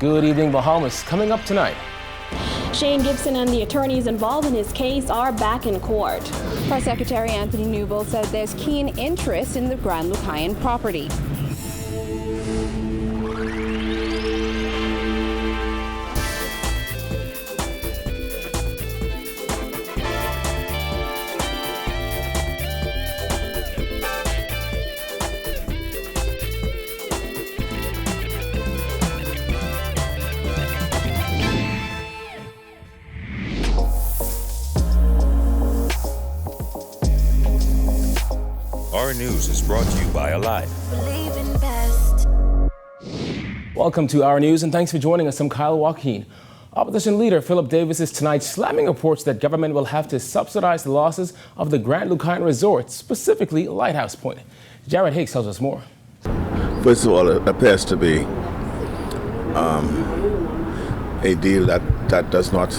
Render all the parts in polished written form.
Good evening, Bahamas. Coming up tonight. Shane Gibson and the attorneys involved in his case are back in court. Press Secretary Anthony Newbold said there's keen interest in the Grand Lucayan property. Our News is brought to you by Alive. Welcome to Our News and thanks for joining us. I'm Kyle Joaquin. Opposition leader Philip Davis is tonight slamming reports that government will have to subsidize the losses of the Grand Lucayan Resort, specifically Lighthouse Point. Jared Higgs tells us more. First of all, it appears to be a deal that does not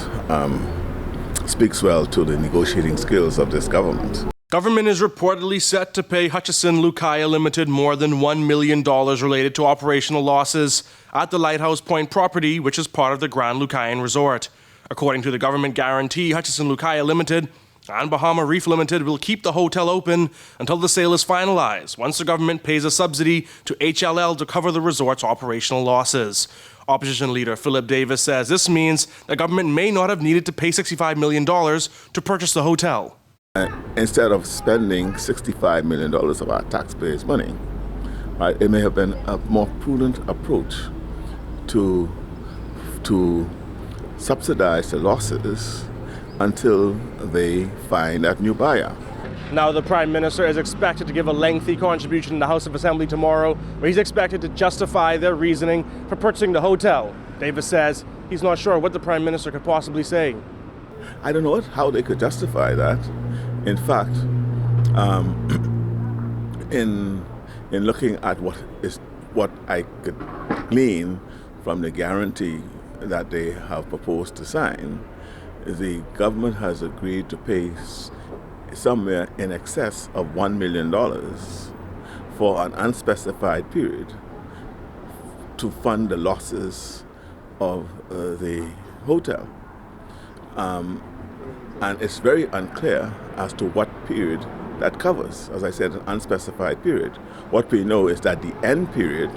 speaks well to the negotiating skills of this government. Government is reportedly set to pay Hutchison Lucaya Limited more than $1 million related to operational losses at the Lighthouse Point property, which is part of the Grand Lucayan Resort. According to the government guarantee, Hutchison Lucaya Limited and Bahama Reef Limited will keep the hotel open until the sale is finalized, once the government pays a subsidy to HLL to cover the resort's operational losses. Opposition leader Philip Davis says this means the government may not have needed to pay $65 million to purchase the hotel. Instead of spending $65 million of our taxpayers' money, right, it may have been a more prudent approach to subsidize the losses until they find that new buyer. Now the Prime Minister is expected to give a lengthy contribution in the House of Assembly tomorrow, where he's expected to justify their reasoning for purchasing the hotel. Davis says he's not sure what the Prime Minister could possibly say. I don't know how they could justify that. In fact, in looking at what I could glean from the guarantee that they have proposed to sign, the government has agreed to pay somewhere in excess of $1 million for an unspecified period to fund the losses of the hotel. And it's very unclear as to what period that covers. As I said, an unspecified period. What we know is that the end period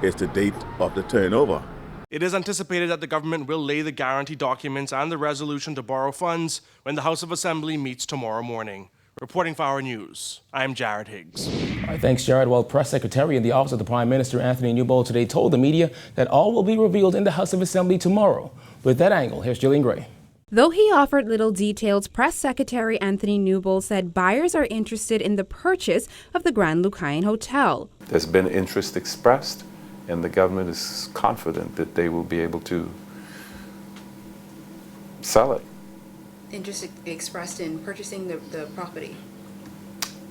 is the date of the turnover. It is anticipated that the government will lay the guarantee documents and the resolution to borrow funds when the House of Assembly meets tomorrow morning. Reporting for Our News, I'm Jared Higgs. All right, thanks, Jared. Well, Press Secretary in the Office of the Prime Minister, Anthony Newbold, today told the media that all will be revealed in the House of Assembly tomorrow. With that angle, here's Jillian Gray. Though he offered little details, Press Secretary Anthony Newbold said buyers are interested in the purchase of the Grand Lucayan Hotel. There's been interest expressed, and the government is confident that they will be able to sell it. Interest expressed in purchasing the property?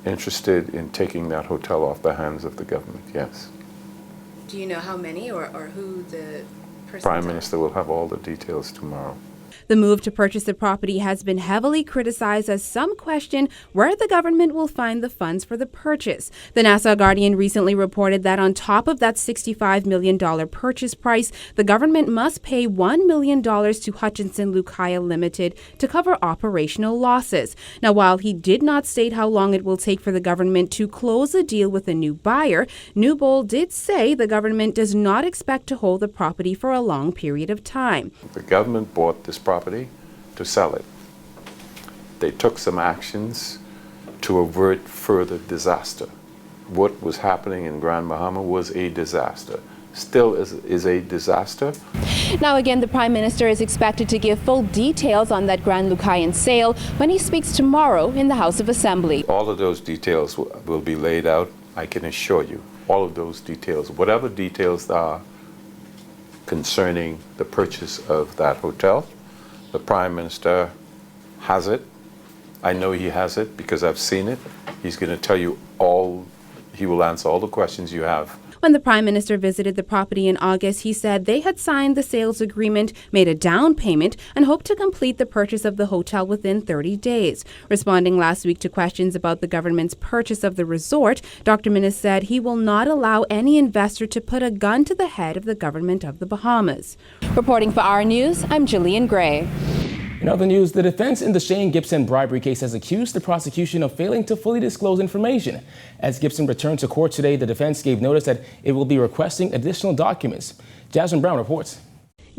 Interested in taking that hotel off the hands of the government, yes. Do you know how many or who the person? Prime Minister will have all the details tomorrow. The move to purchase the property has been heavily criticized as some question where the government will find the funds for the purchase. The Nassau Guardian recently reported that on top of that $65 million purchase price, the government must pay $1 million to Hutchison Lucaya Limited to cover operational losses. Now, while he did not state how long it will take for the government to close a deal with a new buyer, Newbold did say the government does not expect to hold the property for a long period of time. The government bought this property to sell it. They took some actions to avert further disaster. What was happening in Grand Bahama was a disaster. Still is a disaster. Now again, the Prime Minister is expected to give full details on that Grand Lucayan sale when he speaks tomorrow in the House of Assembly. All of those details will be laid out, I can assure you. All of those details, whatever details there are concerning the purchase of that hotel, the Prime Minister has it. I know he has it because I've seen it. He's going to tell you all, he will answer all the questions you have. When the Prime Minister visited the property in August, he said they had signed the sales agreement, made a down payment, and hoped to complete the purchase of the hotel within 30 days. Responding last week to questions about the government's purchase of the resort, Dr. Minnis said he will not allow any investor to put a gun to the head of the government of the Bahamas. Reporting for Our News, I'm Jillian Gray. In other news, the defense in the Shane Gibson bribery case has accused the prosecution of failing to fully disclose information. As Gibson returned to court today, the defense gave notice that it will be requesting additional documents. Jasmine Brown reports.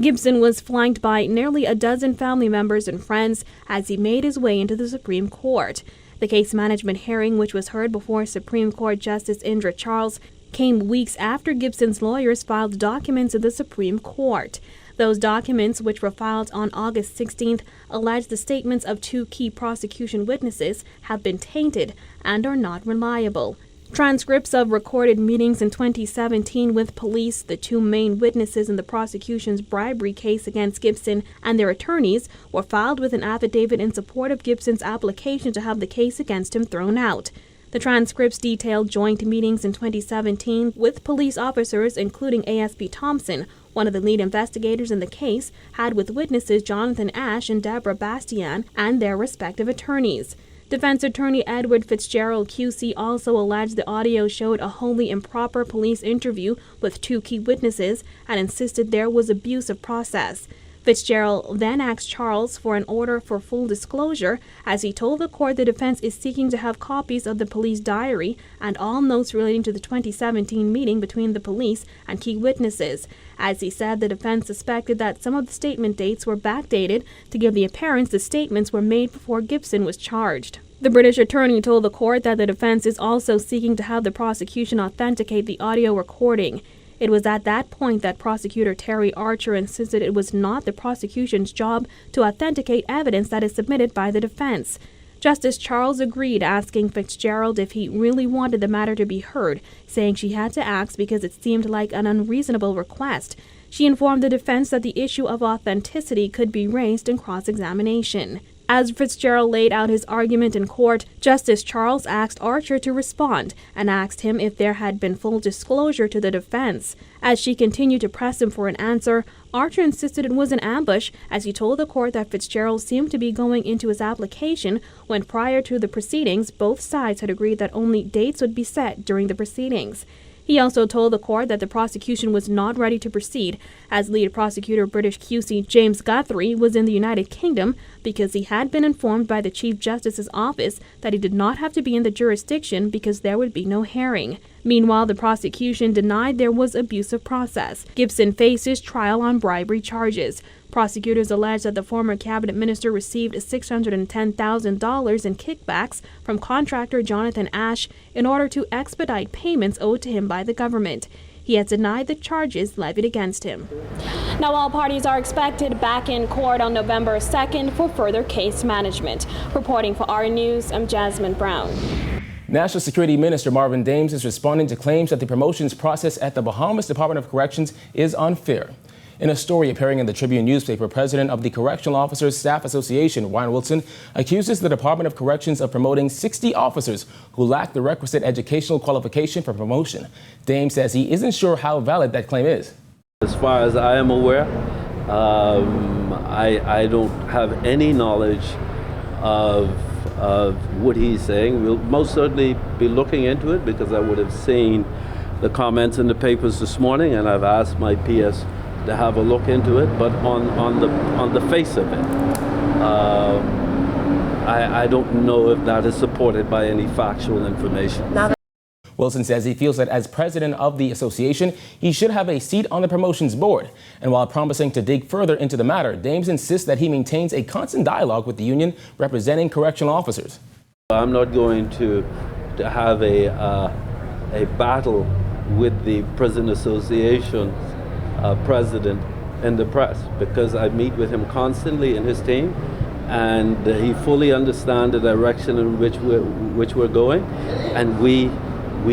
Gibson was flanked by nearly a dozen family members and friends as he made his way into the Supreme Court. The case management hearing, which was heard before Supreme Court Justice Indra Charles, came weeks after Gibson's lawyers filed documents in the Supreme Court. Those documents, which were filed on August 16th, allege the statements of two key prosecution witnesses have been tainted and are not reliable. Transcripts of recorded meetings in 2017 with police, the two main witnesses in the prosecution's bribery case against Gibson, and their attorneys were filed with an affidavit in support of Gibson's application to have the case against him thrown out. The transcripts detailed joint meetings in 2017 with police officers, including ASP Thompson, one of the lead investigators in the case, had with witnesses Jonathan Ash and Deborah Bastian and their respective attorneys. Defense attorney Edward Fitzgerald QC also alleged the audio showed a wholly improper police interview with two key witnesses and insisted there was abuse of process. Fitzgerald then asked Charles for an order for full disclosure, as he told the court the defense is seeking to have copies of the police diary and all notes relating to the 2017 meeting between the police and key witnesses. As he said, the defense suspected that some of the statement dates were backdated to give the appearance the statements were made before Gibson was charged. The British attorney told the court that the defense is also seeking to have the prosecution authenticate the audio recording. It was at that point that prosecutor Terry Archer insisted it was not the prosecution's job to authenticate evidence that is submitted by the defense. Justice Charles agreed, asking Fitzgerald if he really wanted the matter to be heard, saying she had to ask because it seemed like an unreasonable request. She informed the defense that the issue of authenticity could be raised in cross-examination. As Fitzgerald laid out his argument in court, Justice Charles asked Archer to respond and asked him if there had been full disclosure to the defense. As she continued to press him for an answer, Archer insisted it was an ambush, as he told the court that Fitzgerald seemed to be going into his application when prior to the proceedings, both sides had agreed that only dates would be set during the proceedings. He also told the court that the prosecution was not ready to proceed, as lead prosecutor British QC James Guthrie was in the United Kingdom because he had been informed by the Chief Justice's office that he did not have to be in the jurisdiction because there would be no hearing. Meanwhile, the prosecution denied there was abuse of process. Gibson faces trial on bribery charges. Prosecutors allege that the former cabinet minister received $610,000 in kickbacks from contractor Jonathan Ash in order to expedite payments owed to him by the government. He has denied the charges levied against him. Now, all parties are expected back in court on November 2nd for further case management. Reporting for Our News, I'm Jasmine Brown. National Security Minister Marvin Dames is responding to claims that the promotions process at the Bahamas Department of Corrections is unfair. In a story appearing in the Tribune newspaper, President of the Correctional Officers Staff Association, Ryan Wilson, accuses the Department of Corrections of promoting 60 officers who lack the requisite educational qualification for promotion. Dames says he isn't sure how valid that claim is. As far as I am aware, I don't have any knowledge of what he's saying. We'll most certainly be looking into it because I would have seen the comments in the papers this morning, and I've asked my PS to have a look into it. But on the face of it, I don't know if that is supported by any factual information. Wilson says he feels that as president of the association, he should have a seat on the promotions board. And while promising to dig further into the matter, Dames insists that he maintains a constant dialogue with the union representing correctional officers. I'm not going to have a battle with the Prison Association president in the press, because I meet with him constantly and his team, and he fully understands the direction in which we're going, and we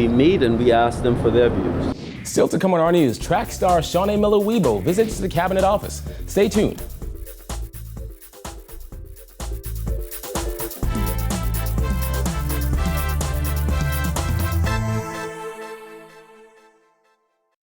meet and we ask them for their views. Still to come on Our News, track star Shawnee Miller-Weibo visits the Cabinet Office. Stay tuned.